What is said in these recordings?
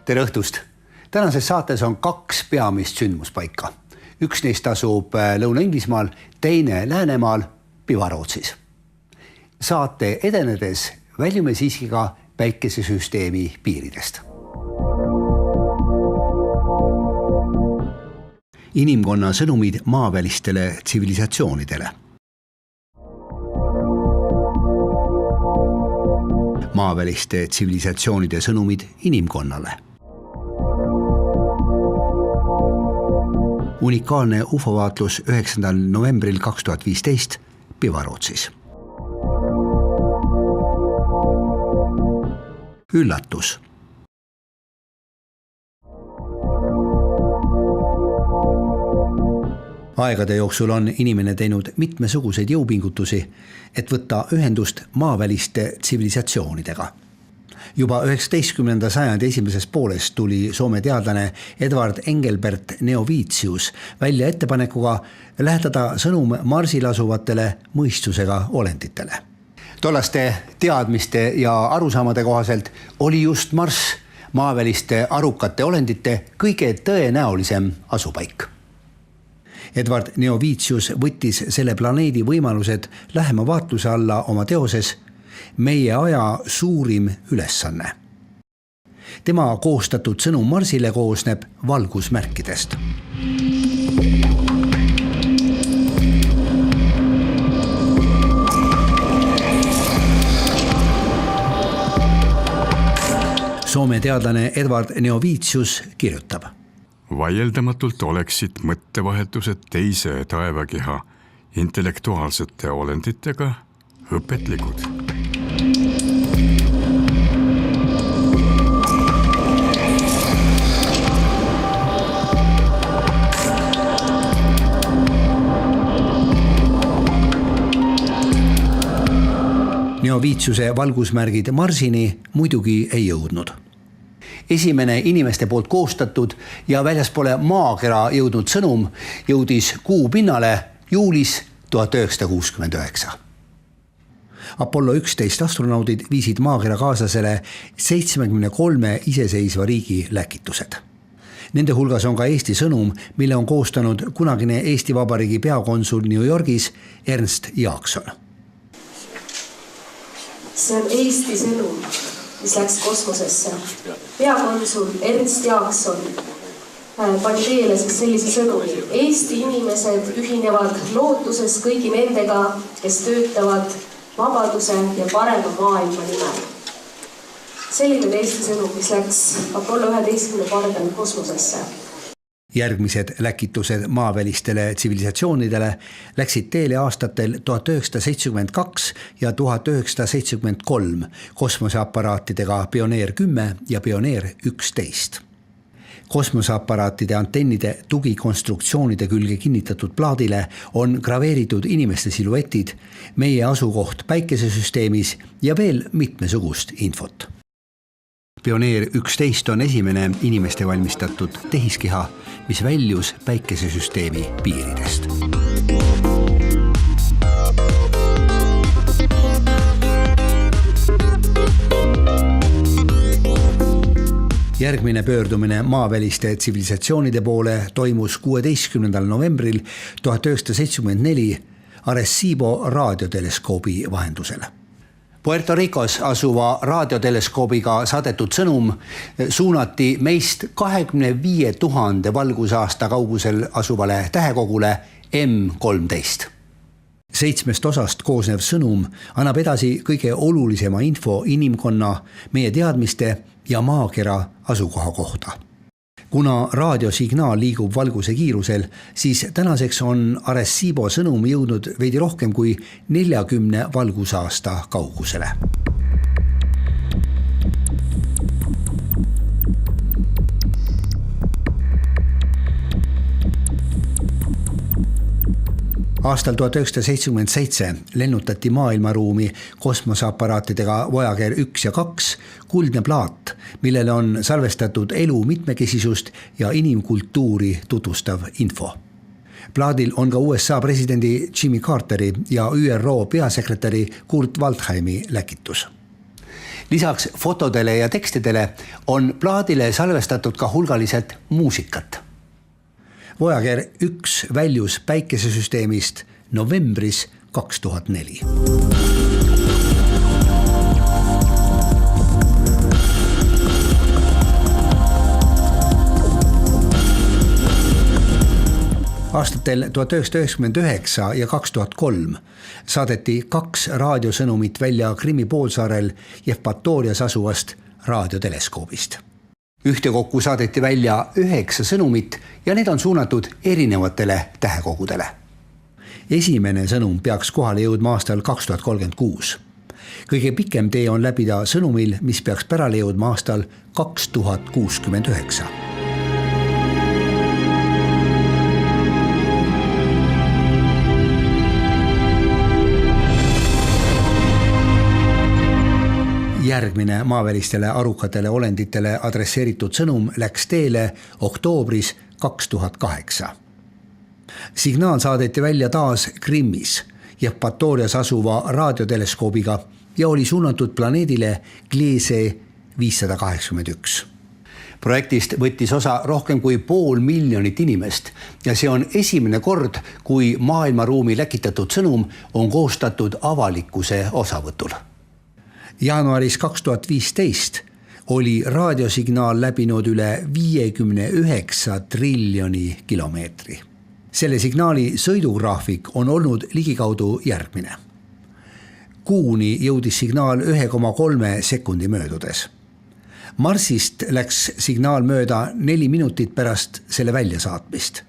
Tere õhtust! Tänases saates on 2 peamist sündmuspaika. Üks neist asub Lõuna-Inglismaal, teine Läänemaal, Pivarootsis. Saate edenedes väljume siiski ka päikesesüsteemi piiridest. Inimkonna sõnumid maavälistele tsivilisatsioonidele. Maaväliste tsivilisatsioonide sõnumid inimkonnale. Unikaalne UFO-vaatlus 9. novembril 2015 Pivarootsis. Üllatus. Aegade jooksul on inimene teinud mitmesuguseid jõupingutusi, et võtta ühendust maaväliste tsivilisatsioonidega. Juba 19. sajandi esimeses pooles tuli Soome teadlane Edvard Engelbert Neovitius välja ettepanekuga lähetada sõnum Marsil asuvatele mõistusega olenditele. Tollaste teadmiste ja arusaamade kohaselt oli just Marss maaväliste arukate olendite kõige tõenäolisem asupaik. Edvard Neovitius võttis selle planeedi võimalused lähema vaatluse alla oma teoses Meie aja suurim ülesanne. Tema koostatud sõnum Marsile koosneb valgusmärkidest. Soome teadlane Edvard Neovitius kirjutab. Vaieldamatult oleksid mõttevahetused teise taevakeha intellektuaalsete olenditega õpetlikud. Neovitiuse valgusmärgid Marsini muidugi ei jõudnud. Esimene inimeste poolt koostatud ja väljaspoole maakera jõudnud sõnum jõudis kuu pinnale juulis 1969. Apollo 11 astronaudid viisid maakera kaaslasele 73 iseseisva riigi läkitused. Nende hulgas on ka Eesti sõnum, mille on koostanud kunagine Eesti Vabariigi peakonsul New Yorgis Ernst Jaakson. See on Eesti sõnum, mis läks kosmosesse. Peakonsul Ernst Jaakson pani teele sellise sõnumi. Eesti inimesed ühinevad lootuses kõigi nendega, kes töötavad vabaduse ja parema maailma nimel. Selline on Eesti sõnum, mis läks Apollo 11 pardal kosmosesse. Järgmised läkitused maavälistele tsivilisatsioonidele läksid teele aastatel 1972 ja 1973 kosmoseaparaatidega Pioneer 10 ja Pioneer 11. Kosmoseaparaatide antennide tugikonstruktsioonide külge kinnitatud plaadile on graveeritud inimeste siluetid, meie asukoht päikesesüsteemis ja veel mitmesugust infot. Pioneer 11 on esimene inimeste valmistatud tehiskeha, mis väljus päikesesüsteemi piiridest. Järgmine pöördumine maaväliste tsivilisatsioonide poole toimus 16. novembril 1974 Arecibo raadioteleskoobi vahendusel. Puerto Ricos asuva raadioteleskoobiga saadetud sõnum suunati meist 25 000 valgusaasta kaugusel asuvale tähekogule M13. 7 osast koosnev sõnum annab edasi kõige olulisema info inimkonna, meie teadmiste ja maakera asukoha kohta. Kuna raadiosignaal liigub valguse kiirusel, siis tänaseks on Arecibo sõnum jõudnud veidi rohkem kui 40 valgusaasta kaugusele. Aastal 1977 lennutati maailmaruumi kosmoseaparaatidega Voyager 1 ja 2 kuldne plaat, millele on salvestatud elu mitmekesisust ja inimkultuuri tutvustav info. Plaadil on ka USA presidendi Jimmy Carteri ja ÜRO peasekretäri Kurt Waldheimi läkitus. Lisaks fotodele ja tekstidele on plaadile salvestatud ka hulgaliselt muusikat. Voyager 1 väljus päikesesüsteemist novembris 2004. Aastatel 1999 ja 2003 saadeti 2 raadiosõnumit välja Krimmi poolsaarel Jevpatorias asuvast raadioteleskoobist. Ühtekokku saadeti välja 9 sõnumit ja need on suunatud erinevatele tähekogudele. Esimene sõnum peaks kohale jõudma aastal 2036. Kõige pikem tee on läbida sõnumil, mis peaks pärale jõudma aastal 2069. Järgmine maavälistele arukatele olenditele adresseeritud sõnum läks teele oktoobris 2008. Signaal saadeti välja taas Krimmis Jevpatorias asuva raadioteleskoobiga ja oli suunatud planeedile Gliese 581. Projektist võttis osa rohkem kui 500 000 inimest ja see on esimene kord, kui maailmaruumi läkitatud sõnum on koostatud avalikkuse osavõtul. Jaanuaris 2015 oli raadiosignaal läbinud üle 59 triljoni kilomeetri. Selle signaali sõidugraafik on olnud ligikaudu järgmine. Kuuni jõudis signaal 1,3 sekundi möödudes. Marsist läks signaal mööda 4 minutit pärast selle väljasaatmist.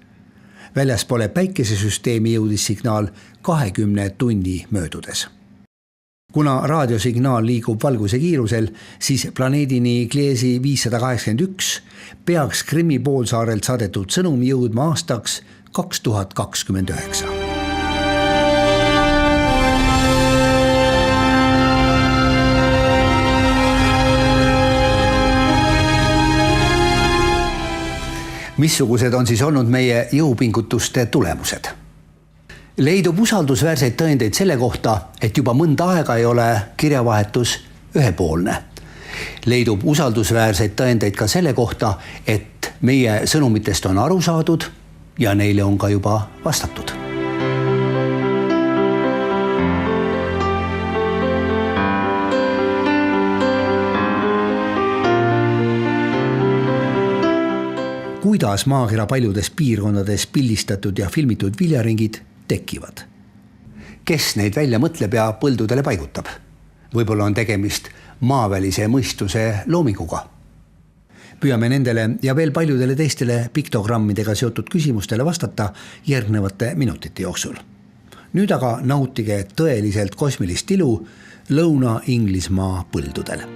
Väljaspoole päikesesüsteemi jõudis signaal 20 tunni möödudes. Kuna raadiosignaal liigub valguse kiirusel, siis planeedini Gliese 581 peaks Krimmi poolsaarelt saadetud sõnum jõudma aastaks 2029. Missugused on siis olnud meie jõupingutuste tulemused? Leidub usaldusväärseid tõendeid selle kohta, et juba mõnda aega ei ole kirjavahetus ühepoolne. Leidub usaldusväärseid tõendeid ka selle kohta, et meie sõnumitest on aru saadud ja neile on ka juba vastatud. Kuidas maakera paljudes piirkondades pildistatud ja filmitud viljaringid tekivad? Kes neid välja mõtleb ja põldudele paigutab? Võib-olla on tegemist maavälise mõistuse loominguga. Püüame nendele ja veel paljudele teistele piktogrammidega seotud küsimustele vastata järgnevate minutite jooksul. Nüüd aga nautige tõeliselt kosmilist ilu Lõuna-Inglismaa põldudel.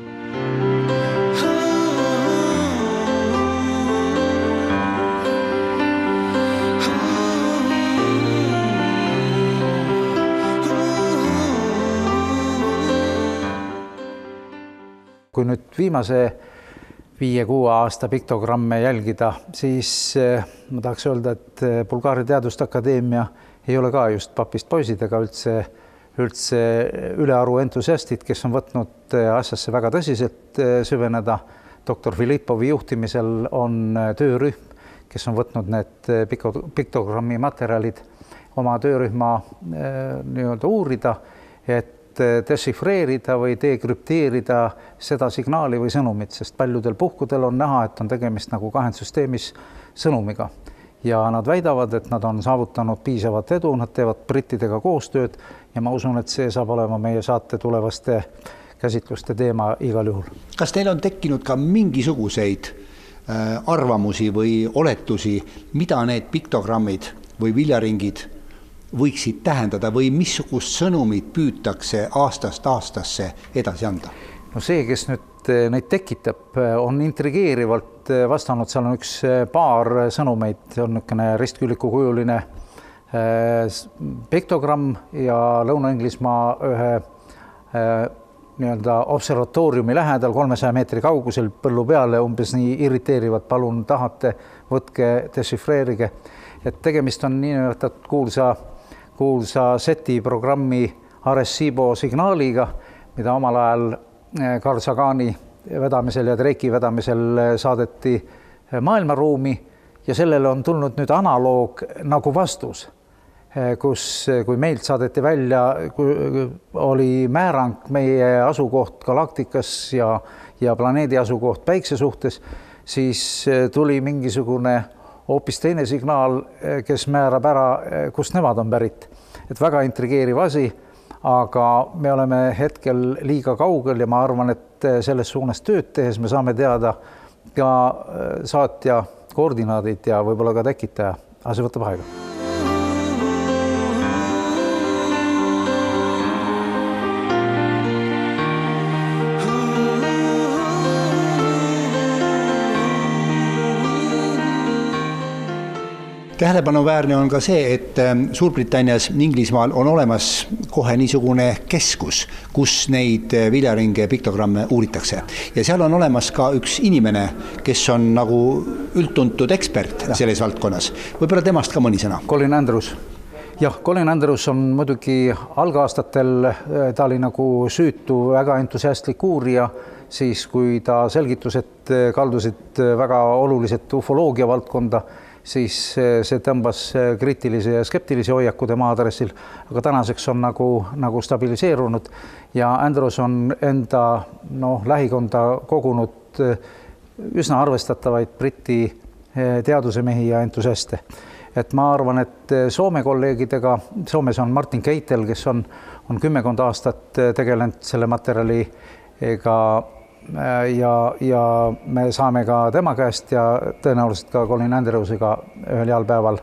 Kui nüüd viimase 5-6 aasta piktogramme jälgida, siis ma tahaks öelda, et Bulgaaria Teaduste Akadeemia ei ole ka just papist poisid ega üldse ülearu entusiastid, kes on võtnud asjasse väga tõsiselt süveneda. Doktor Filippovi juhtimisel on töörühm, kes on võtnud need piktogrammi materjalid oma töörühma uurida, et dešifreerida või dekrüpteerida seda signaali või sõnumit, sest paljudel puhkudel on näha, et on tegemist nagu kahendsüsteemis sõnumiga. Ja nad väidavad, et nad on saavutanud piisavat edu, nad teevad brittidega koostööd ja ma usun, et see saab olema meie saate tulevaste käsitluste teema igal juhul. Kas teil on tekkinud ka mingisuguseid arvamusi või oletusi, mida need piktogrammid või viljaringid võiksid tähendada või missugust sõnumit püütakse aastast aastasse edasi anda? No see, kes nüüd neid tekitab, on intrigeerivalt vastanud, seal on üks paar sõnumeid, on niisugune ristkülliku kujuline piktogramm ja Lõuna-Inglismaa ühe observatooriumi lähedal 300 meetri kaugusel põllu peale umbes nii irriteerivad, palun tahate, võtke, dešifreerige. Et tegemist on niinimetatud kuulsa SETI programmi Arecibo signaaliga, mida omal ajal Carl Sagani vedamisel ja Dreiki vedamisel saadeti maailmaruumi ja sellele on tulnud nüüd analoog nagu vastus, kus kui meilt saadeti välja, oli määrang meie asukoht galaktikas ja planeedi asukoht päikse suhtes, siis tuli mingisugune hoopis teine signaal, kes määrab ära, kust nemad on pärit. Et väga intrigeeriv asi, aga me oleme hetkel liiga kaugel ja ma arvan, et selles suunas tööd tehes me saame teada ka saatja koordinaadid ja võib-olla ka tekitaja, aga see võtab aega. Tähelepanuväärne on ka see, et Suurbritannias, Inglismaal on olemas kohe niisugune keskus, kus neid viljaringe piktogramme uuritakse. Ja seal on olemas ka üks inimene, kes on nagu üldtuntud ekspert selles valdkonnas. Võib-olla temast ka mõni sõna. Colin Andrews. Jah, Colin Andrews on muidugi algaastatel, ta oli nagu süütu, väga entusiastlik uurija, siis kui ta selgitused kaldusid väga oluliselt ufoloogia valdkonda, siis see tõmbas kriitilise ja skeptilise hoiaku tema aadressil, aga tänaseks on nagu stabiliseerunud ja Andrews on enda lähikonda kogunud üsna arvestatavaid Briti teadusemehi ja entusiaste. Et ma arvan, et Soome kolleegidega, Soomes on Martin Keitel, kes on 10 aastat tegelenud selle materjaliga ja me saame ka tema käest ja tõenäoliselt ka Colin Andrewsiga ühel heal päeval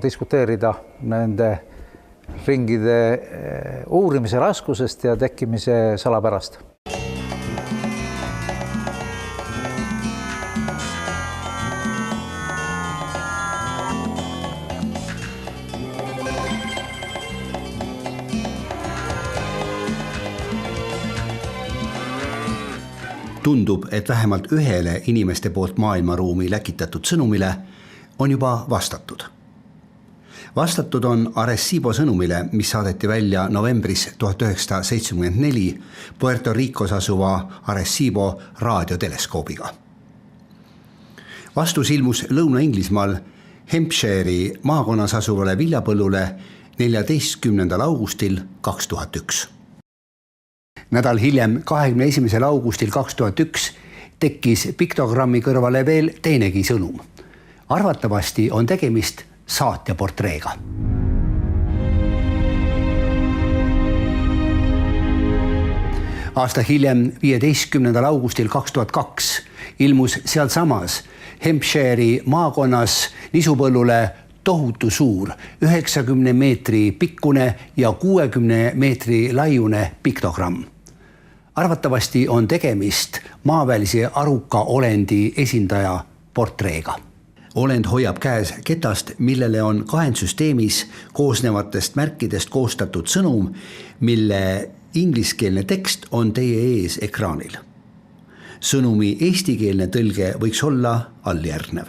diskuteerida nende ringide uurimise raskusest ja tekkimise salapärast. Tundub, et vähemalt ühele inimeste poolt maailmaruumi läkitatud sõnumile on juba vastatud. Vastatud on Arecibo sõnumile, mis saadeti välja novembris 1974 Puerto Ricos asuva Arecibo raadioteleskoobiga. Vastus ilmus Lõuna-Inglismaal Hampshire'i maakonnas asuvale viljapõllule 14. augustil 2001. Nädal hiljem, 21. augustil 2001, tekkis piktogrammi kõrvale veel teinegi sõnum. Arvatavasti on tegemist saatja portreega. Aasta hiljem, 15. augustil 2002, ilmus sealsamas Hampshire'i maakonnas nisupõllule tohutu suur 90 meetri pikkune ja 60 meetri laiune piktogramm. Arvatavasti on tegemist maavälise aruka olendi esindaja portreega. Olend hoiab käes ketast, millele on kahendsüsteemis koosnevatest märkidest koostatud sõnum, mille ingliskeelne tekst on teie ees ekraanil. Sõnumi eestikeelne tõlge võiks olla alljärgnev.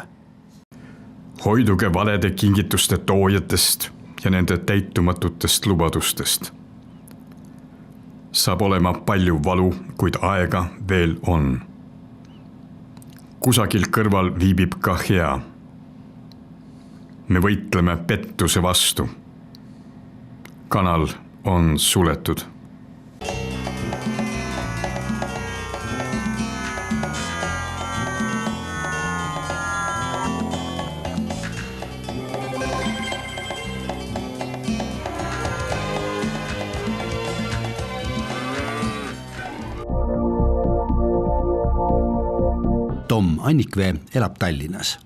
Hoiduge valede kingituste toojatest ja nende täitumatutest lubadustest. Saab olema palju valu, kuid aega veel on. Kusagil kõrval viibib ka hea. Me võitleme pettuse vastu. Kanal on suletud. Tom Annikvee elab Tallinnas.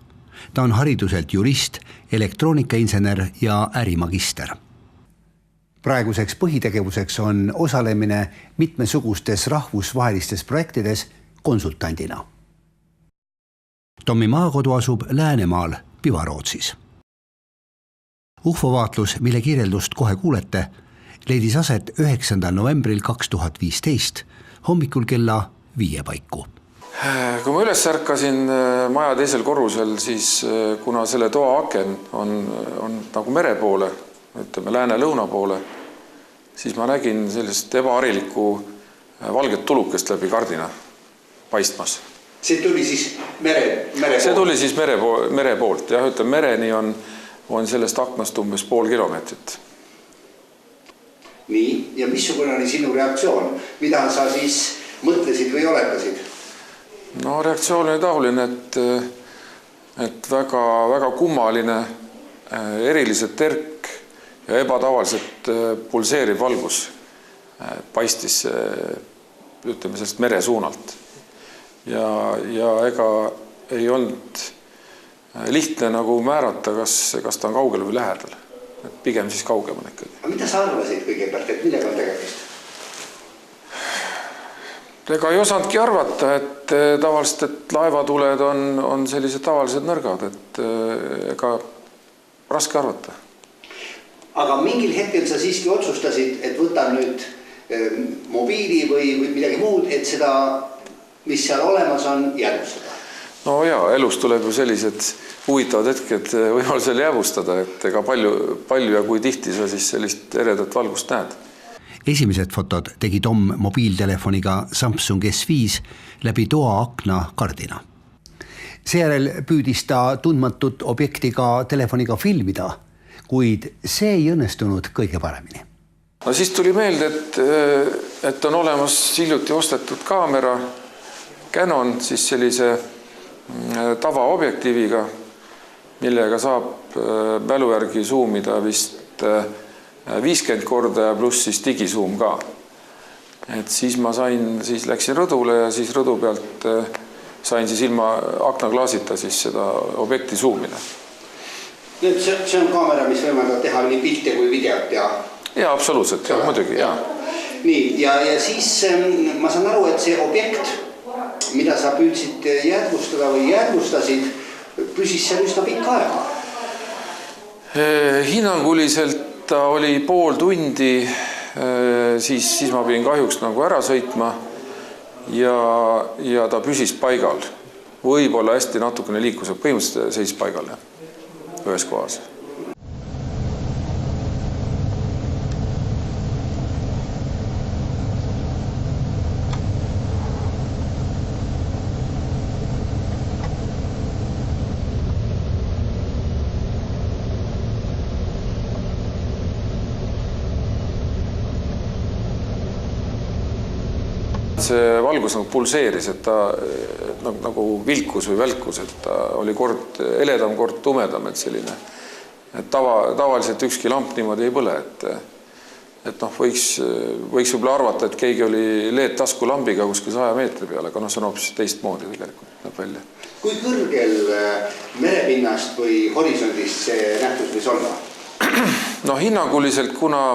Ta on hariduselt jurist, elektroonikainsener ja ärimagister. Praeguseks põhitegevuseks on osalemine mitmesugustes rahvusvahelistes projektides konsultandina. Tommi maakodu asub Läänemaal Pivarootsis. UFO-vaatlus, mille kirjeldust kohe kuulete, leidis aset 9. novembril 2015 hommikul kella 5 paiku. Kui ma üles ärkasin maja teisel korrusel, siis kuna selle toa aken on nagu mere poole, ütleme lääne-lõuna poole, siis ma nägin sellist ebaharilikku valget tulukest läbi kardina paistmas. See tuli siis mere See tuli siis mere poolt. Jah, ütleme, mereni on sellest aknast umbes pool kilomeetrit. Nii, ja missugune oli sinu reaktsioon? Mida sa siis mõtlesid või oletasid? No reaktsioon oli taoline, et väga, väga kummaline, eriliselt terk ja ebatavaliselt pulseeriv valgus paistis, ütleme, sellest mere suunalt. Ja ega ei olnud lihtne nagu määrata, kas ta on kaugel või lähedal. Et pigem siis kaugemal ikkagi. Aga mida sa arvasid kõigepealt, et millega on tegemist? Ega ei osanudki arvata, et tavaliselt, et laevatuled on sellised tavalised nõrgad, et ega raske arvata. Aga mingil hetkel sa siiski otsustasid, et võtan nüüd mobiili või midagi muud, et seda, mis seal olemas on, jäädvustada. No jaa, elus tuleb ju sellised huvitavad hetked võimalusel jäävustada, et ega palju ja kui tihti sa siis sellist eredat valgust näed. Esimesed fotod tegi Tom mobiiltelefoniga Samsung S5 läbi toa akna kardina. Seejärel püüdis ta tundmatut objekti ka telefoniga filmida, kuid see ei õnnestunud kõige paremini. No siis tuli meelde, et on olemas hiljuti ostetud kaamera Canon siis sellise tavaobjektiiviga, millega saab mälu järgi zoomida vist 50 korda ja pluss siis digisuum ka. Et siis ma läksin rõdule ja siis rõdu pealt sain siis ilma aknaklaasita siis seda objekti zoomida. See on kaamera, mis võimaldab teha nii pilte kui videot ja... Ja, absoluutselt, ja, muidugi, ja. Nii, ja siis ma saan aru, et see objekt, mida sa püüdsid jäädvustada või jäädvustasid, püsis seal üsna pikka aega. Hinnanguliselt ta oli pool tundi, siis ma pidin kahjuks nagu ära sõitma ja ta püsis paigal. Võib-olla hästi natukene liikus, põhimõtteliselt seis paigal ühes kohas. See valgus nagu pulseeris, et ta nagu vilkus või välkus, et ta oli kord heledam, kord tumedam, et selline. Et tavaliselt ükski lamp niimoodi ei põle, et võiks võib-olla arvata, et keegi oli LED-taskulambiga kuskil 100 meetri peale, aga see on hoopis teistmoodi tegelikult näeb välja. Kui kõrgel merepinnast või horisondist see nähtus võis olla? No hinnanguliselt, kuna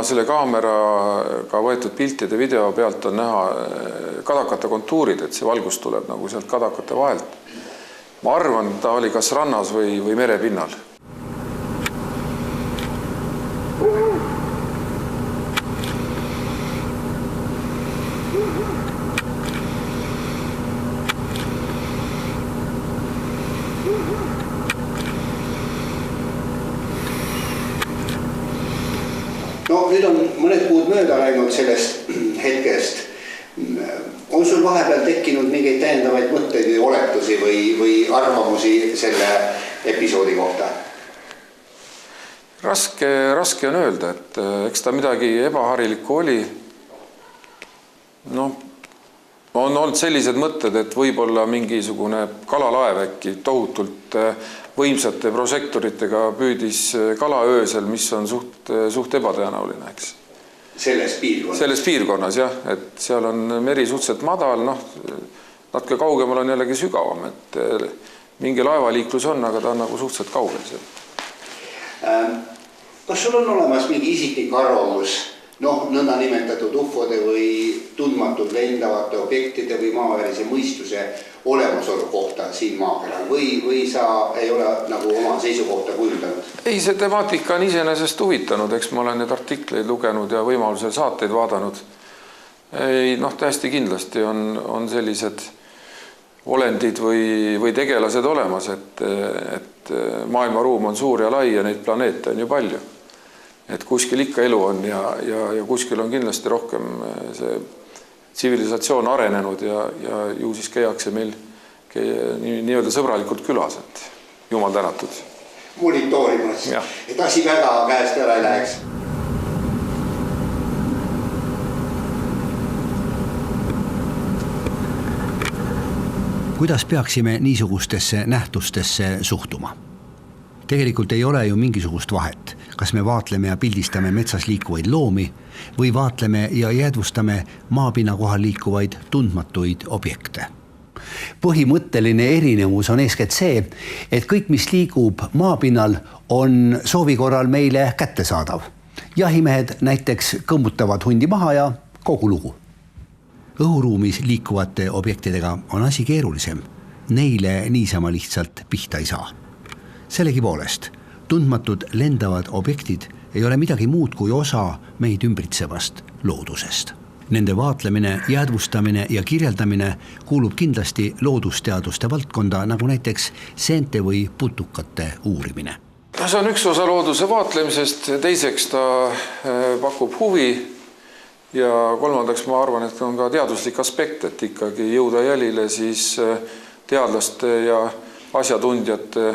selle kaameraga võetud piltide video pealt on näha kadakate kontuurid, et see valgus tuleb nagu sealt kadakate vahelt. Ma arvan, ta oli kas rannas või merepinnal. No nüüd on mõned kuud mööda läinud sellest hetkest. On sul vahepeal tekkinud mingeid täiendavaid mõtteid või oletusi või arvamusi selle episoodi kohta? Raske on öelda, et eks ta midagi ebaharilikku oli. No, on olnud sellised mõtted, et võib-olla mingisugune kalalaev äkki tohutult võimsate prožektoritega püüdis kala öösel, mis on suht ebatõenäoline, eks. Selles piirkonnas, jah, et seal on meri suhteliselt madal, natuke kaugemal on jällegi sügavam, et mingi laevaliiklus on, aga ta on nagu suhteliselt kaugel seal. Kas sul on olemas mingi isiklik arvamus, nõnda nimetatud ufode või tundmatud lendavate objektide või maavälise mõistuse olemasolu kohta siin maakeral või sa ei ole nagu oma seisukohta kujundanud? Ei, see temaatika on iseenesest huvitanud, eks ma olen need artikleid lugenud ja võimalusel saateid vaadanud. Ei, täiesti kindlasti on sellised olendid või tegelased olemas, et maailmaruum on suur ja lai ja neid planeete on ju palju. et kuskil ikka elu on ja kuskil on kindlasti rohkem see tsivilisatsioon arenenud ja ju siis käiakse meil nii-öelda sõbralikult külas, et jumal tänatud. Monitoorimas, et asi väga käest ära ei läheks. Kuidas peaksime niisugustesse nähtustesse suhtuma? Tegelikult ei ole ju mingisugust vahet, kas me vaatleme ja pildistame metsas liikuvaid loomi või vaatleme ja jäädvustame maapinna kohal liikuvaid tundmatuid objekte. Põhimõtteline erinevus on eeskätt see, et kõik, mis liigub maapinnal, on soovi korral meile kättesaadav. Jahimehed näiteks kõmmutavad hundi maha ja kogu lugu. Õhuruumis liikuvate objektidega on asi keerulisem. Neile niisama lihtsalt pihta ei saa. Sellegipoolest, tundmatud lendavad objektid ei ole midagi muud kui osa meid ümbritsevast loodusest. Nende vaatlemine, jäädvustamine ja kirjeldamine kuulub kindlasti loodusteaduste valdkonda, nagu näiteks seente või putukate uurimine. See on üks osa looduse vaatlemisest, teiseks ta pakub huvi ja kolmandaks ma arvan, et on ka teaduslik aspekt, et ikkagi jõuda jälile siis teadlaste ja asjatundjate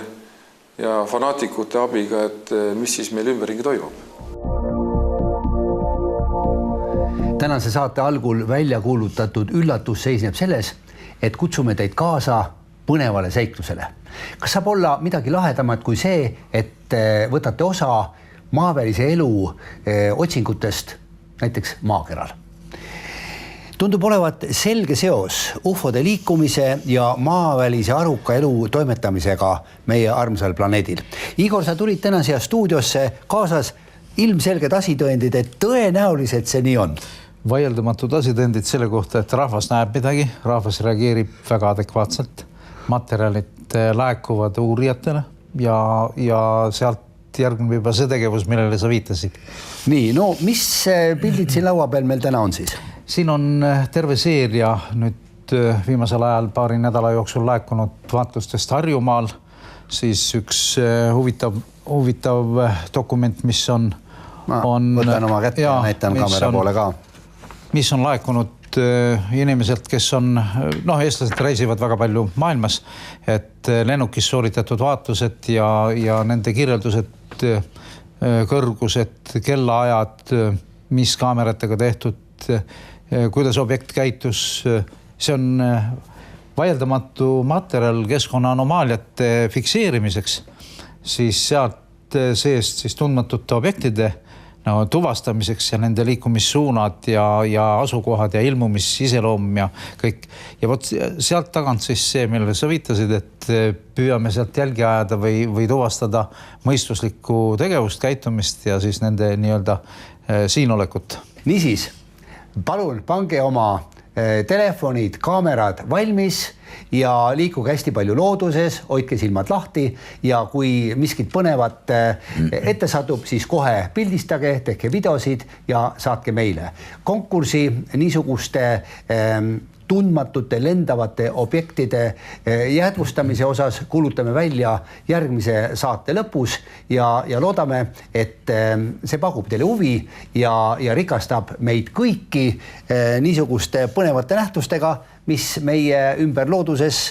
ja fanaatikute abiga, et mis siis meil ümberringi toimub. Tänase saate algul välja kuulutatud üllatus seisneb selles, et kutsume teid kaasa põnevale seiklusele. Kas saab olla midagi lahedamat kui see, et võtate osa maavälise elu otsingutest näiteks maakeral? Tundub olevat selge seos ufode liikumise ja maavälise aruka elu toimetamisega meie armsal planeedil. Igor, sa tulid täna siia stuudiosse kaasas ilmselged asitõendid, et tõenäoliselt see nii on. Vaieldamatud asitõendid selle kohta, et rahvas näeb midagi, rahvas reageerib väga adekvaatselt. Materjalid laekuvad uurijatele ja sealt järgneb juba see tegevus, millele sa viitasid. Nii, no mis pildid siin laua peal meil täna on siis? Siin on terve seeria nüüd viimasel ajal paari nädala jooksul laekunud vaatlustest Harjumaal, siis üks huvitav dokument, mis on võtan oma kätte ja näitan kaamera poole ka. Mis on laekunud inimeselt, kes on, eestlased reisivad väga palju maailmas, et lennukis sooritatud vaatlused ja nende kirjeldused, kõrgused, kellaajad, mis kaameratega tehtud, kuidas objekt käitus, see on vaieldamatu materjal keskkonna anomaaliate fikseerimiseks, siis sealt seest siis tundmatute objektide tuvastamiseks ja nende liikumissuunad ja asukohad ja ilmumisiseloom ja kõik. Ja võt sealt tagant siis see, millele sa viitasid, et püüame sealt jälgi ajada või tuvastada mõistuslikku tegevust, käitumist ja siis nende nii-öelda siinolekut. Niisiis, palun pange oma telefonid, kaamerad valmis ja liikuge hästi palju looduses, hoidke silmad lahti ja kui miskit põnevat ette satub, siis kohe pildistage, tehke videosid ja saatke meile. Konkursi niisuguste tundmatute lendavate objektide jäädvustamise osas kuulutame välja järgmise saate lõpus ja loodame, et see pakub teile huvi ja rikastab meid kõiki niisuguste põnevate nähtustega, mis meie ümber looduses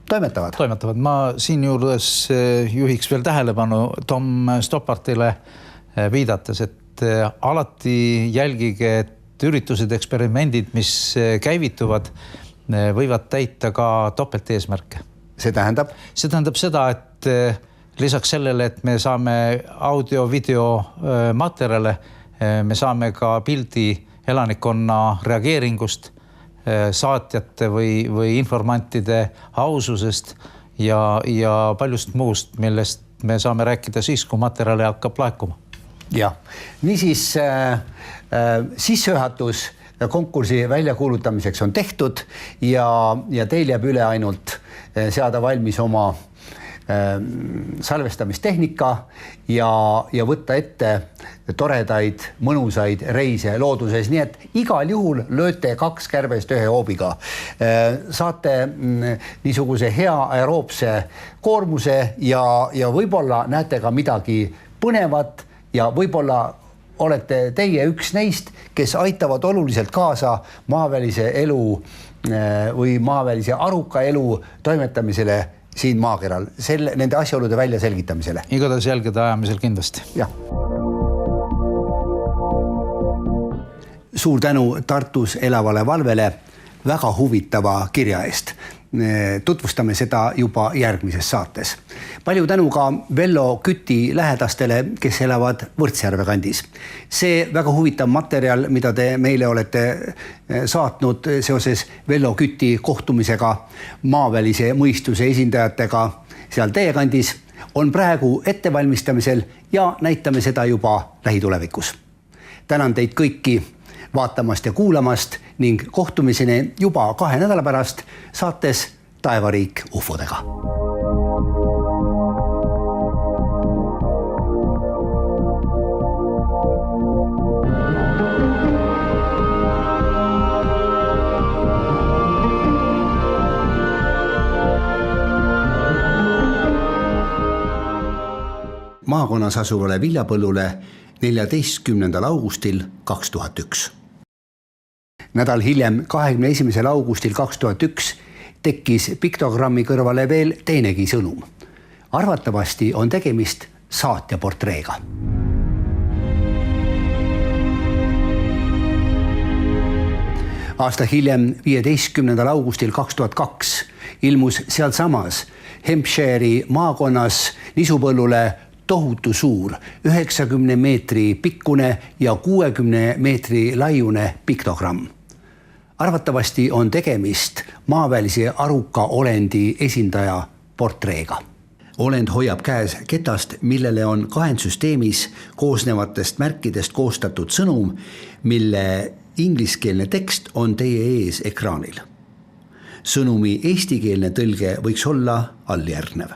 toimetavad. Ma siin juures juhiks veel tähelepanu Tom Stoppartile viidates, et alati jälgige, et üritused, eksperimendid, mis käivituvad, võivad täita ka topelteesmärke. See tähendab? See tähendab seda, et lisaks sellele, et me saame audio, video materjale, me saame ka pildi elanikkonna reageeringust, saatjate või informantide aususest ja paljust muust, millest me saame rääkida siis, kui materjali hakkab laekuma. Ja, niisiis sissejuhatus konkursi väljakuulutamiseks on tehtud ja teil jääb üle ainult seada valmis oma salvestamistehnika ja võtta ette toredaid, mõnusaid reise looduses, nii et igal juhul lööte 2 kärbest 1 hoobiga. Saate niisuguse hea aeroobse koormuse ja võib-olla näete ka midagi põnevat ja võib-olla olete teie üks neist, kes aitavad oluliselt kaasa maavälise elu või maavälise aruka elu toimetamisele siin maakeral, nende asjaolude välja selgitamisele. Igatahes jälgede ajamisel kindlasti. Jah. Suur tänu Tartus elavale valvele väga huvitava kirja eest. Tutvustame seda juba järgmises saates. Palju tänu ka Vello Küti lähedastele, kes elavad Võrtsjärve kandis. See väga huvitav materjal, mida te meile olete saatnud seoses Vello Küti kohtumisega maavälise mõistuse esindajatega seal teie kandis, on praegu ettevalmistamisel ja näitame seda juba lähitulevikus. Tänan teid kõiki vaatamast ja kuulamast ning kohtumiseni juba 2 nädala pärast saates Taevariik ufodega. Maakonnas asuvale viljapõllule 14. augustil 2001. Nädal hiljem, 21. augustil 2001 tekkis piktogrammi kõrvale veel teinegi sõnum. Arvatavasti on tegemist saatja portreega. Aasta hiljem, 15. augustil 2002 ilmus sealsamas Hampshire'i maakonnas nisupõllule tohutu suur 90 meetri pikkune ja 60 meetri laiune piktogramm. Arvatavasti on tegemist maavälise aruka olendi esindaja portreega. Olend hoiab käes ketast, millele on kahendsüsteemis koosnevatest märkidest koostatud sõnum, mille ingliskeelne tekst on teie ees ekraanil. Sõnumi eestikeelne tõlge võiks olla alljärgnev.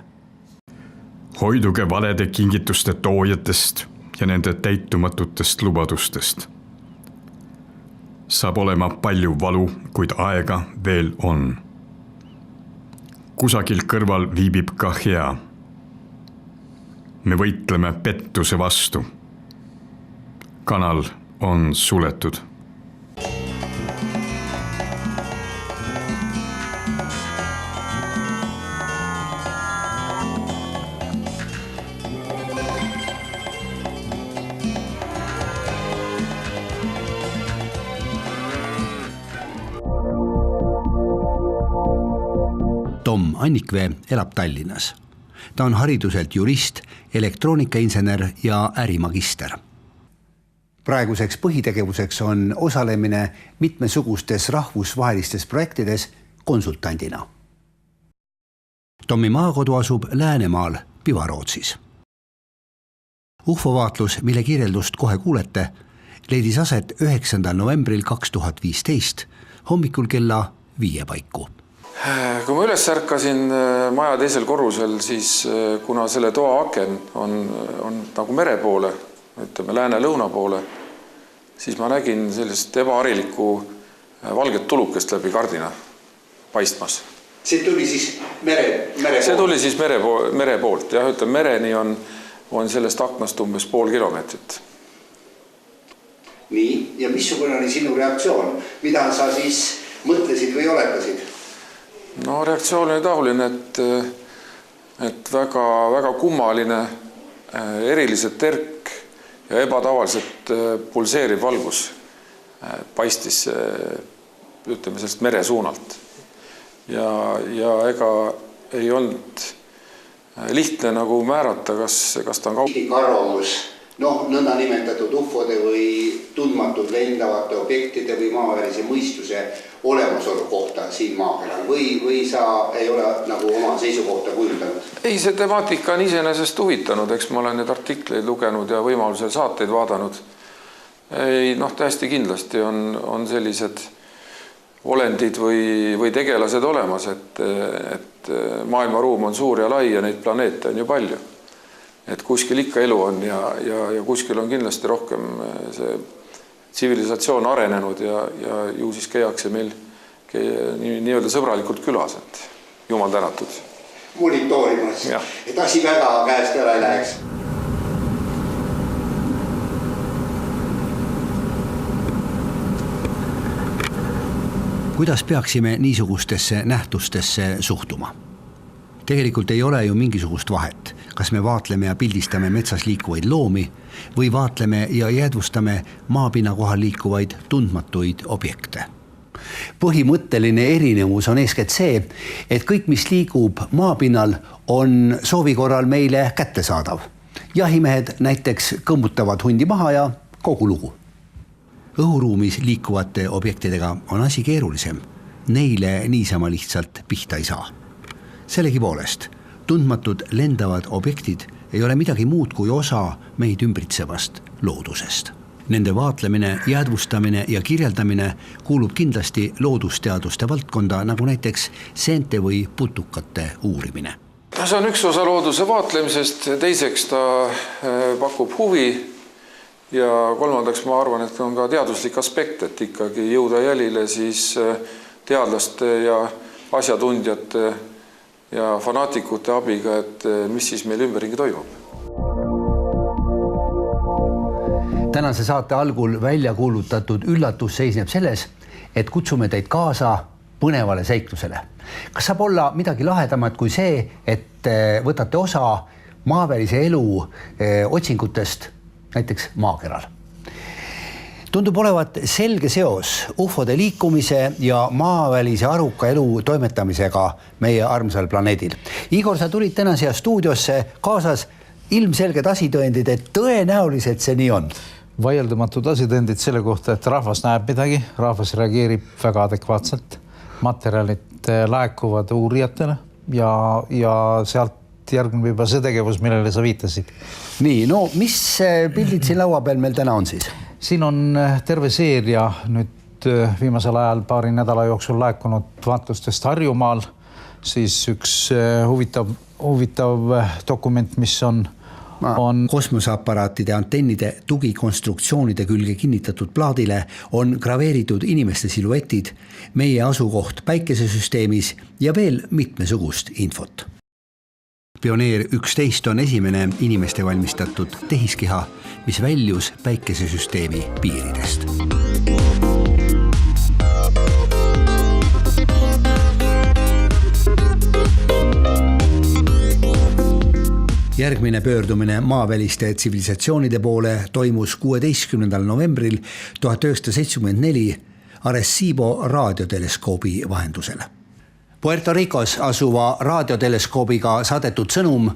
Hoiduge valede kingituste toojatest ja nende täitumatutest lubadustest. Saab olema palju valu, kuid aega veel on. Kusagil kõrval viibib ka hea. Me võitleme pettuse vastu. Kanal on suletud. Tom Annikvee elab Tallinnas. Ta on hariduselt jurist, elektroonikainsener ja ärimagister. Praeguseks põhitegevuseks on osalemine mitmesugustes rahvusvahelistes projektides konsultandina. Tommi maakodu asub Läänemaal Pivarootsis. UFO-vaatlus, mille kirjeldust kohe kuulete, leidis aset 9. novembril 2015 hommikul kella 5 paiku. Kui ma üles ärkasin maja teisel korrusel, siis kuna selle toa aken on nagu mere poole, ütleme lääne-lõuna poole, siis ma nägin sellist ebaharilikku valget tulukest läbi kardina paistmas. See tuli siis mere poolt? See tuli siis mere poolt. Jah, ütleme, mereni on sellest aknast umbes pool kilomeetrit. Nii, ja missugune oli sinu reaktsioon? Mida sa siis mõtlesid või oletasid? No reaktsioon oli taoline, et väga kummaline, eriliselt terk ja ebatavaliselt pulseeriv valgus paistis, ütleme, sellest mere suunalt. Ja ega ei olnud lihtne nagu määrata, kas ta on arvamus, nõnda nimetatud ufode või tundmatud lendavate objektide või maavälise mõistuse olemasolu kohta siin maakeral või sa ei ole nagu oma seisukohta kujundanud? Ei, see temaatika on iseenesest huvitanud, eks ma olen need artikleid lugenud ja võimalusel saateid vaadanud. Ei, täiesti kindlasti on sellised olendid või tegelased olemas, et maailmaruum on suur ja lai ja neid planeete on ju palju. Et kuskil ikka elu on ja kuskil on kindlasti rohkem see tsivilisatsioon arenenud ja ju siis käiakse meil nii-öelda sõbralikult külas, et jumal tänatud. Monitoorimas, et asi väga käest ära ei läheks. kuidas peaksime niisugustesse nähtustesse suhtuma? Tegelikult ei ole ju mingisugust vahet, kas me vaatleme ja pildistame metsas liikuvaid loomi või vaatleme ja jäädvustame maapinna kohal liikuvaid tundmatuid objekte. Põhimõtteline erinevus on eeskätt see, et kõik, mis liigub maapinnal, on soovi korral meile kättesaadav. Jahimehed näiteks kõmbutavad hundi maha ja kogu lugu. Õhuruumis liikuvate objektidega on asi keerulisem. Neile niisama lihtsalt pihta ei saa. Sellegipoolest, tundmatud lendavad objektid ei ole midagi muud kui osa meid ümbritsevast loodusest. Nende vaatlemine, jäädvustamine ja kirjeldamine kuulub kindlasti loodusteaduste valdkonda, nagu näiteks seente või putukate uurimine. See on üks osa looduse vaatlemisest, teiseks ta pakub huvi ja kolmandaks ma arvan, et on ka teaduslik aspekt, et ikkagi jõuda jälile siis teadlaste ja asjatundjate ja fanaatikute abiga, et mis siis meil ümberringi toimub. Tänase saate algul välja kuulutatud üllatus seisneb selles, et kutsume teid kaasa põnevale seiklusele. Kas saab olla midagi lahedamat kui see, et võtate osa maavälise elu otsingutest näiteks maakeral? Tundub olevat selge seos ufode liikumise ja maavälise aruka elu toimetamisega meie armsal planeedil. Igor, sa tulid täna siia stuudiosse kaasas ilmselged asitõendid, et tõenäoliselt see nii on. Vaieldamatud asitõendid selle kohta, et rahvas näeb midagi, rahvas reageerib väga adekvaatselt. Materjalid laekuvad uurijatele ja sealt järgneb juba see tegevus, millele sa viitasid. Nii, no mis pildid siin laua peal meil täna on siis? Siin on terve seeria nüüd viimasel ajal paari nädala jooksul laekunud vaatlustest Harjumaal, siis üks huvitav dokument, mis on kosmoseaparaatide antennide tugikonstruktsioonide külge kinnitatud plaadile on graveeritud inimeste siluetid, meie asukoht päikesesüsteemis ja veel mitmesugust infot. Pioneer 11 on esimene inimeste valmistatud tehiskeha, mis väljus päikesesüsteemi piiridest. Järgmine pöördumine maaväliste tsivilisatsioonide poole toimus 16. novembril 1974 Arecibo raadioteleeskoobi vahendusel. Puerto Ricos asuva raadioteleskoobiga saadetud sõnum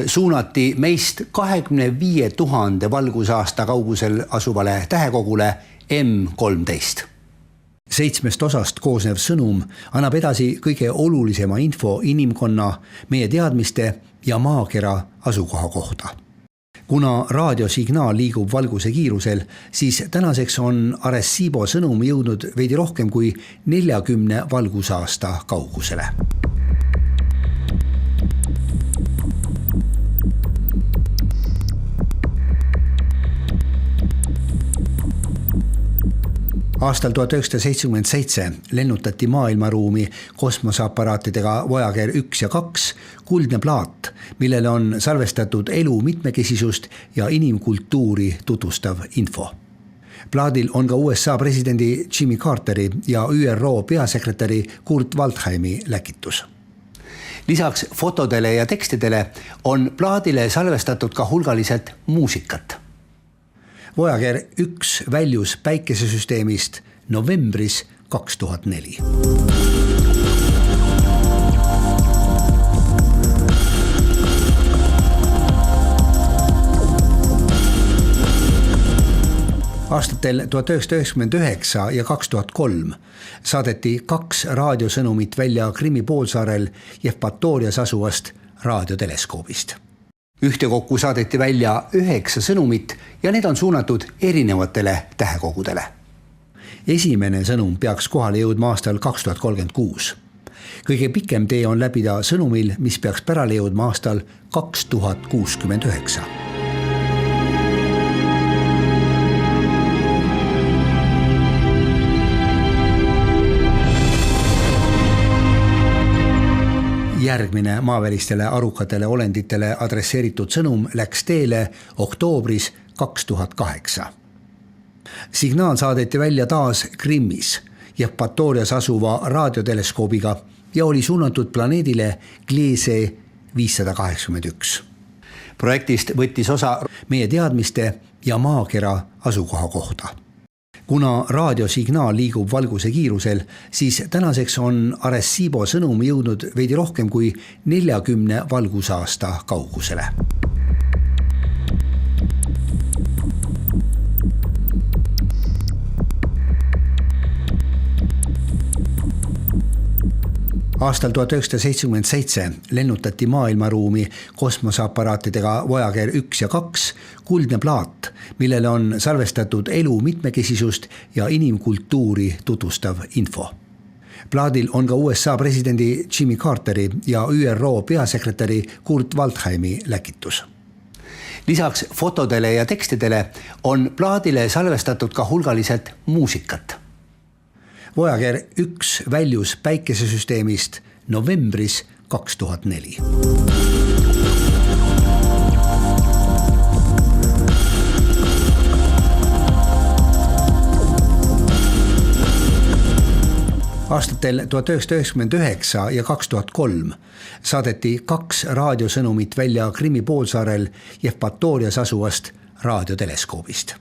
suunati meist 25 000 valgusaasta kaugusel asuvale tähekogule M13. 7 osast koosnev sõnum annab edasi kõige olulisema info inimkonna, meie teadmiste ja maakera asukoha kohta. Kuna raadiosignaal liigub valguse kiirusel, siis tänaseks on Arecibo sõnum jõudnud veidi rohkem kui 40 valgusaasta kaugusele. Aastal 1977 lennutati maailmaruumi kosmoseaparaatidega Voyager 1 ja 2 kuldne plaat, millele on salvestatud elu mitmekesisust ja inimkultuuri tutvustav info. Plaadil on ka USA presidendi Jimmy Carteri ja ÜRO peasekretäri Kurt Waldheimi läkitus. Lisaks fotodele ja tekstidele on plaadile salvestatud ka hulgaliselt muusikat. Voyager 1 väljus päikesesüsteemist novembris 2004. Aastatel 1999 ja 2003 saadeti 2 raadiosõnumit välja Krimmi poolsaarel Jevpatoorias asuvast raadioteleskoobist. Ühtekokku saadeti välja 9 sõnumit ja need on suunatud erinevatele tähekogudele. Esimene sõnum peaks kohale jõudma aastal 2036. Kõige pikem tee on läbida sõnumil, mis peaks pärale jõudma aastal 2069. Järgmine maavälistele arukatele olenditele adresseeritud sõnum läks teele oktoobris 2008. Signaal saadeti välja taas Krimmis Jevpatorias asuva raadioteleskoobiga ja oli suunatud planeedile Gliese 581. Projektist võttis osa meie teadmiste ja maakera asukoha kohta. Kuna raadiosignaal liigub valguse kiirusel, siis tänaseks on Arecibo sõnum jõudnud veidi rohkem kui 40 valgusaasta kaugusele. Aastal 1977 lennutati maailmaruumi kosmoseaparaatidega Voyager 1 ja 2 kuldne plaat, millele on salvestatud elu mitmekesisust ja inimkultuuri tutvustav info. Plaadil on ka USA presidendi Jimmy Carteri ja ÜRO peasekretäri Kurt Waldheimi läkitus. Lisaks fotodele ja tekstidele on plaadile salvestatud ka hulgaliselt muusikat. Voyager 1 väljus päikesesüsteemist novembris 2004. Aastatel 1999 ja 2003 saadeti 2 raadiosõnumit välja Krimmi poolsaarel Jevpatorias asuvast raadioteleskoobist.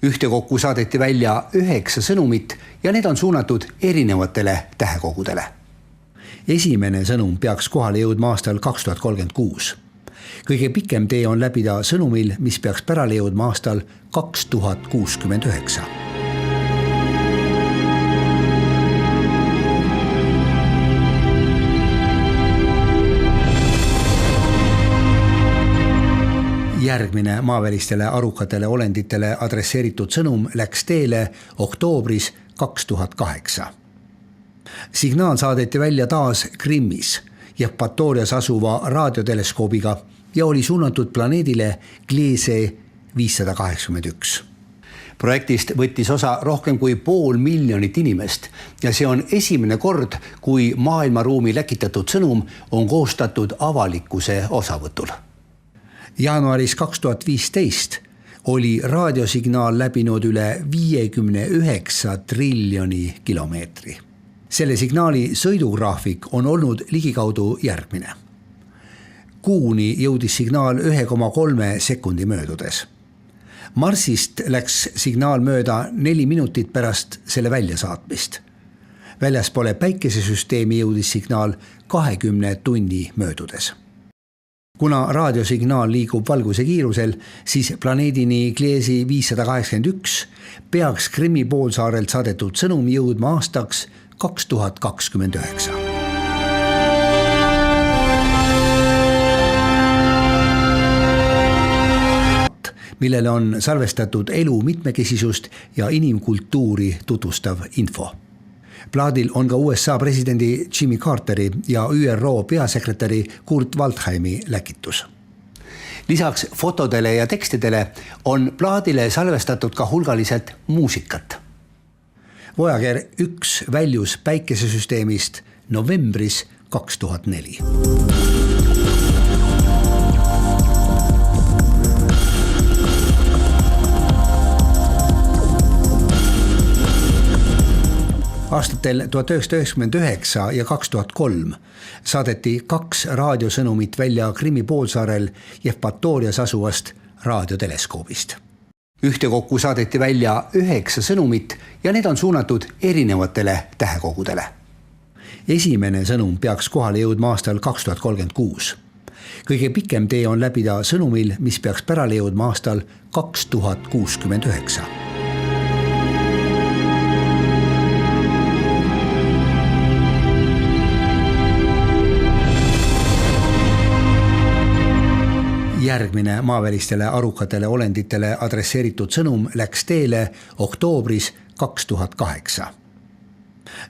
Ühtekokku saadeti välja 9 sõnumit ja need on suunatud erinevatele tähekogudele. Esimene sõnum peaks kohale jõudma aastal 2036. Kõige pikem tee on läbida sõnumil, mis peaks pärale jõudma aastal 2069. Järgmine maavälistele arukatele olenditele adresseeritud sõnum läks teele oktoobris 2008. Signaal saadeti välja taas Krimmis, Jevpatorias asuva raadioteleskoobiga ja oli suunatud planeedile Gliese 581. Projektist võttis osa rohkem kui 500 000 inimest ja see on esimene kord, kui maailmaruumi läkitatud sõnum on koostatud avalikkuse osavõtul. Jaanuaris 2015 oli raadiosignaal läbinud üle 59 triljoni kilomeetri. Selle signaali sõidugraafik on olnud ligikaudu järgmine. Kuuni jõudis signaal 1,3 sekundi möödudes. Marsist läks signaal mööda 4 minutit pärast selle väljasaatmist. Väljaspoole päikesesüsteemi jõudis signaal 20 tunni möödudes. Kuna raadiosignaal liigub valguse kiirusel, siis planeedini Gliese 581 peaks Krimmi poolsaarelt saadetud sõnum jõudma aastaks 2029. Millele on salvestatud elu mitmekesisust ja inimkultuuri tutvustav info. Plaadil on ka USA presidendi Jimmy Carteri ja ÜRO peasekretäri Kurt Waldheimi läkitus. Lisaks fotodele ja tekstidele on plaadile salvestatud ka hulgaliselt muusikat. Voyager 1 väljus päikesesüsteemist novembris 2004. Aastatel 1999 ja 2003 saadeti 2 raadiosõnumit välja Krimmi poolsaarel Jevpatorias asuvast raadioteleskoobist. Ühtekokku saadeti välja 9 sõnumit ja need on suunatud erinevatele tähekogudele. Esimene sõnum peaks kohale jõudma aastal 2036. Kõige pikem tee on läbida sõnumil, mis peaks pärale jõudma aastal 2069. Järgmine maavälistele arukatele olenditele adresseeritud sõnum läks teele oktoobris 2008.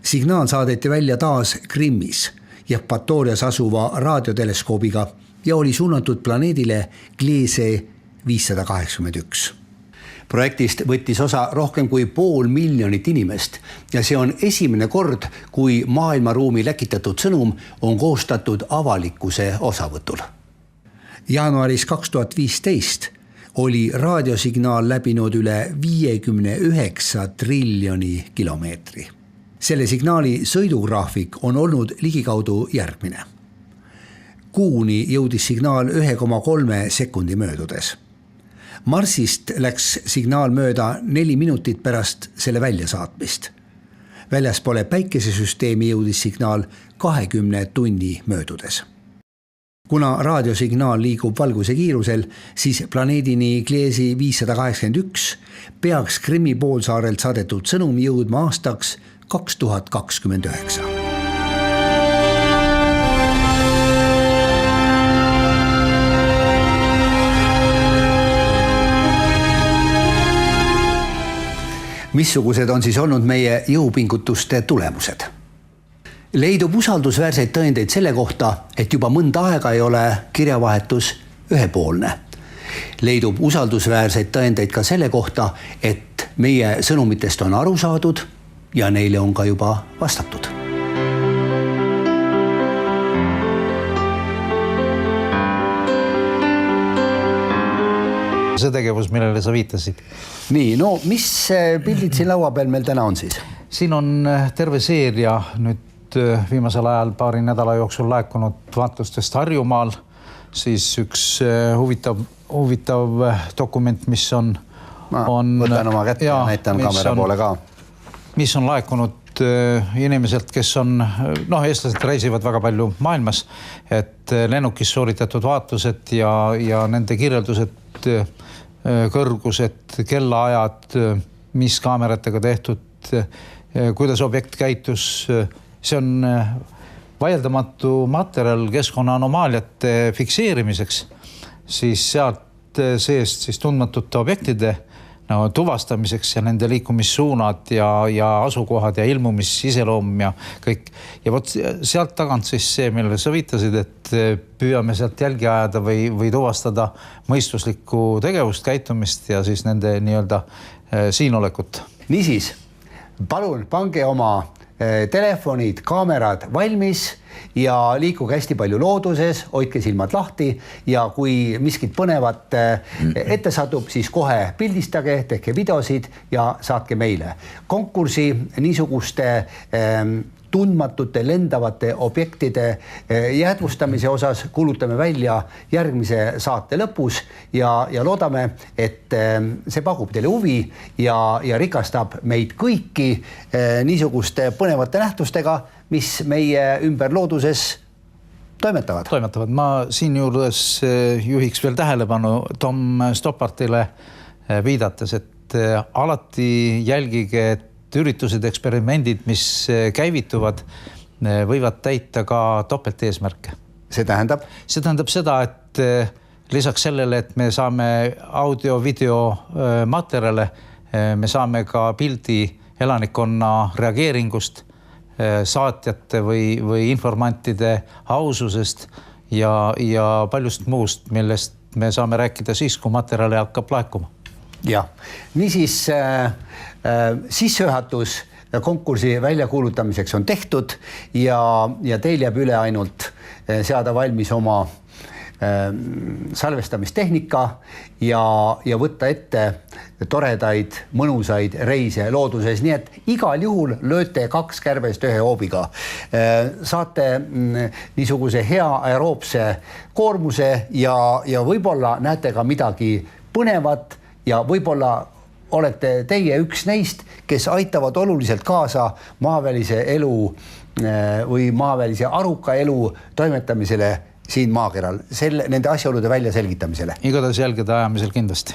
Signaal saadeti välja taas Krimmis, Jevpatorias asuva raadioteleskoobiga ja oli suunatud planeedile Gliese 581. Projektist võttis osa rohkem kui 500 000 inimest ja see on esimene kord, kui maailmaruumi läkitatud sõnum on koostatud avalikkuse osavõtul. Jaanuaris 2015 oli raadiosignaal läbinud üle 59 triljoni kilomeetri. selle signaali sõidugraafik on olnud ligikaudu järgmine. Kuuni jõudis signaal 1,3 sekundi möödudes. Marsist läks signaal mööda 4 minutit pärast selle väljasaatmist. Väljaspoole päikesesüsteemi jõudis signaal 20 tunni möödudes. Kuna raadiosignaal liigub valguse kiirusel, siis planeedini Gliesi 581 peaks Krimmi poolsaarelt saadetud sõnum jõudma aastaks 2029. Missugused on siis olnud meie jõupingutuste tulemused? Leidub usaldusväärseid tõendeid selle kohta, et juba mõnda aega ei ole kirjavahetus ühepoolne. Leidub usaldusväärseid tõendeid ka selle kohta, et meie sõnumitest on aru saadud ja neile on ka juba vastatud. See tegevus, millele sa viitasid. Nii, no mis pildid siin laua peal meil täna on siis? Siin on terve seeria nüüd viimasel ajal paari nädala jooksul laekunud vaatlustest Harjumaal, siis üks huvitav dokument, mis on võtan oma kätte ja näitan kaamera poole ka. Mis on laekunud inimeselt, kes on, eestlased reisivad väga palju maailmas, et lennukis sooritatud vaatlused ja nende kirjeldused, kõrgused, kellaajad, mis kaameratega tehtud, kuidas objekt käitus. See on vaieldamatu materjal keskkonna anomaaliate fikseerimiseks, siis sealt seest siis tundmatute objektide tuvastamiseks ja nende liikumissuunad ja asukohad ja ilmumisiseloom ja kõik. Ja võt sealt tagant siis see, millele sa viitasid, et püüame sealt jälgi ajada või tuvastada mõistuslikku tegevust, käitumist ja siis nende nii-öelda siinolekut. Niisiis, palun pange oma telefonid, kaamerad valmis ja liikuge hästi palju looduses, hoidke silmad lahti ja kui miskit põnevat ette satub, siis kohe pildistage, tehke videosid ja saatke meile. Konkursi niisuguste tundmatute lendavate objektide jäädvustamise osas kuulutame välja järgmise saate lõpus ja loodame, et see pakub teile huvi ja rikastab meid kõiki niisuguste põnevate nähtustega, mis meie ümber looduses toimetavad. Ma siin juures juhiks veel tähelepanu Tom Stoppartile viidates, et alati jälgige, et üritused, eksperimendid, mis käivituvad, võivad täita ka topelt eesmärke. See tähendab? See tähendab seda, et lisaks sellele, et me saame audio-video materjale, me saame ka pildi elanikkonna reageeringust, saatjate või informantide aususest ja paljust muust, millest me saame rääkida siis, kui materjali hakkab laekuma. Ja, niisiis sissejuhatus konkursi väljakuulutamiseks on tehtud ja teil jääb üle ainult seada valmis oma salvestamistehnika ja võtta ette toredaid, mõnusaid reise looduses, nii et igal juhul lööte 2 kärbest 1 hoobiga. Saate niisuguse hea aeroobse koormuse ja võib-olla näete ka midagi põnevat ja võib-olla olete teie üks neist, kes aitavad oluliselt kaasa maavälise elu või maavälise aruka elu toimetamisele siin maakeral, nende asjaolude välja selgitamisele. Igatahes jälgede ajamisel kindlasti.